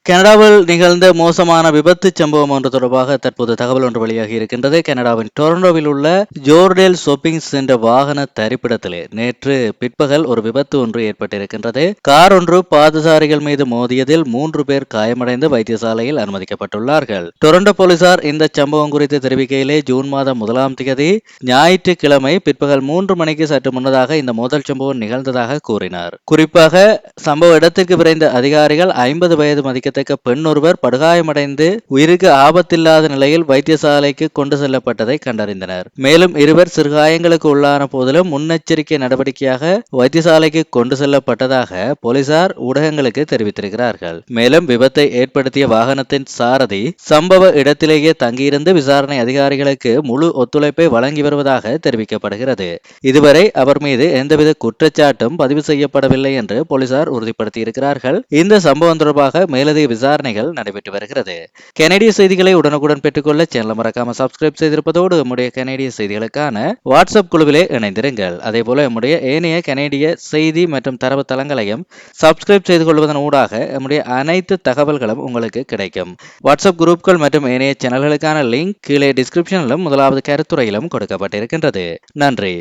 கனடாவில் நிகழ்ந்த மோசமான விபத்து சம்பவம் ஒன்று தொடர்பாக தற்போது தகவல் ஒன்று வெளியாகி இருக்கின்றது. கனடாவின் டொரண்டோவில் உள்ள ஜோர்டேல் ஷாப்பிங் சென்டர் வாகன தரிப்பிடத்திலே நேற்று பிற்பகல் ஒரு விபத்து ஒன்று ஏற்பட்டிருக்கின்றது. கார் ஒன்று பாதசாரிகள் மீது மோதியதில் 3 பேர் காயமடைந்து வைத்தியசாலையில் அனுமதிக்கப்பட்டுள்ளார்கள். டொரண்டோ போலீசார் இந்த சம்பவம் குறித்து தெரிவிக்கையிலே ஜூன் மாதம் 1ஆம் தேதி ஞாயிற்றுக்கிழமை பிற்பகல் 3 மணிக்கு சற்று முன்னதாக இந்த மோதல் சம்பவம் நிகழ்ந்ததாக கூறினார். குறிப்பாக சம்பவ இடத்திற்கு விரைந்த அதிகாரிகள் 50 வயது மதிக்க பெண் ஒருவர் படுகாயமடைந்து உயிருக்கு ஆபத்தில்லாத நிலையில் வைத்தியசாலைக்கு கொண்டு செல்லப்பட்டதை கண்டறிந்தனர். மேலும் 2 சிறுகாயங்களுக்கு உள்ளான போதிலும் முன்னெச்சரிக்கை நடவடிக்கையாக வைத்தியசாலைக்கு கொண்டு செல்லப்பட்டதாக போலீசார் ஊடகங்களுக்கு தெரிவித்திருக்கிறார்கள். மேலும் விபத்தை ஏற்படுத்திய வாகனத்தின் சாரதி சம்பவ இடத்திலேயே தங்கியிருந்து விசாரணை அதிகாரிகளுக்கு முழு ஒத்துழைப்பை வழங்கி வருவதாக தெரிவிக்கப்படுகிறது. இதுவரை அவர் மீது எந்தவித குற்றச்சாட்டும் பதிவு செய்யப்படவில்லை என்று போலீசார் உறுதிப்படுத்தியிருக்கிறார்கள். இந்த சம்பவம் தொடர்பாக மேலதிக விசாரணைகள் நடைபெற்று வருகிறது. கனடிய செய்திகளை உடனுக்குடன் பெற்றுக்கொள்ள சேனலை மறக்காம சப்ஸ்கிரைப் செய்திருப்பதோடு நம்முடைய கனடிய செய்திகளுக்கான வாட்ஸ்அப் குழுவிலே இணைந்திருங்கள். அதேபோல நம்முடைய ஏனைய கனடிய செய்தி மற்றும் தரவு தளங்களையும் சப்ஸ்கிரைப் செய்து கொள்வதன் ஊடாக நம்முடைய அனைத்து தகவல்களும் உங்களுக்கு கிடைக்கும். வாட்ஸ்அப் குரூப்கள் மற்றும் ஏனைய சேனல்களுக்கான லிங்க் கீழே டிஸ்கிரிப்ஷனிலும் முதலாவது கருத்துரையிலும் கொடுக்கப்பட்டிருக்கின்றது. நன்றி.